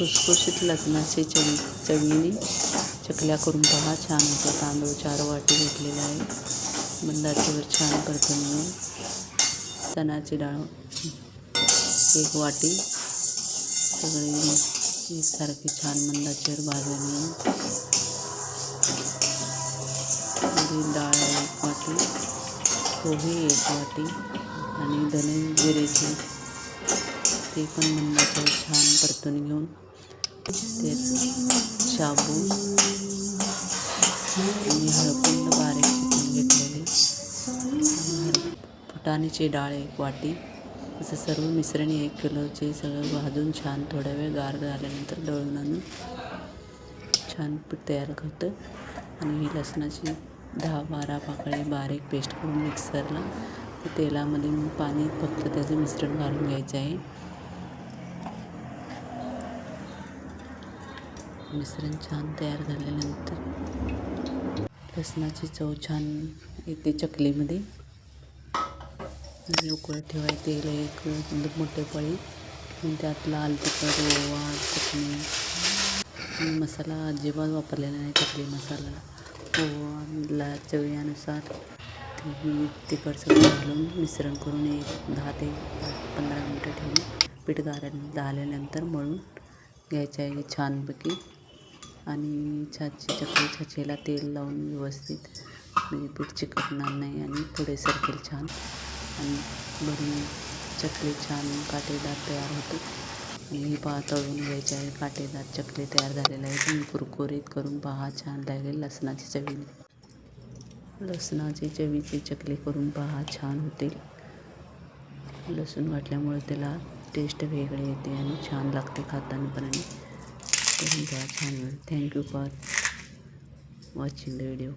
खुसखुशीत लसणाची चवीने चकल्या करून पहा. छान होतं. तांदूळ 4 वाटी घेतलेले आहे. मंद आचेवर छान परतून घेऊन चण्याची डाळ 1 वाटी सगळे एकसारखे छान मंद आचेवर भाजून घेऊन उडीद डाळ 1 वाटी, पोहे 1 वाटी आणि धने जिरेचे ते पण मंद आचेवर छान परतून घेऊन ते शाबू आणि हळकुंड बारीक चिरून घेतलेले, फुटाण्याची डाळ 1 वाटी असं सर्व मिश्रण 1 किलोचे सगळं भाजून छान थोडा वेळ गार झाल्यानंतर दळून आणून छान पीठ तयार करतं. आणि ही लसणाची 10-12 पाकळी बारीक पेस्ट करून मिक्सरला तेलामध्ये पाणी फक्त त्याचं मिश्रण घालून घ्यायचं आहे. मिश्रण छान तयार झाल्यानंतर लसणाची चव छान येते चकलीमध्ये. उकळत ठेवायचे. तेल 1 मोठे पळी घेऊन त्यात लाल तिखट, ओवा, चटणी, मसाला अजिबात वापरलेला नाही. चकली मसाला, ओवा, चवीनुसार तिखट सगळं घालून मिश्रण करून 10 ते 15 मिनटं ठेवून पीठ झाल्यानंतर मळून घ्यायचं आहे छानपैकी. आणि छाचीला तेल लावून व्यवस्थित म्हणजे पीठ चिकटणार नाही आणि पुढे सरकेल छान. आणि भरून चकली छान काटेदार तयार होते. आणि तळून घ्यायचे आहे. काटेदार चकली तयार झालेलं आहे. तुम्ही कुरकुरीत करून पहा. छान लागेल. लसणाची चवीची चकली करून पहा. छान होतील. लसूण वाटल्यामुळे त्याला टेस्ट वेगळी येते आणि छान लागते खाताना पण. करून पहा. छान. Thank you for watching the video.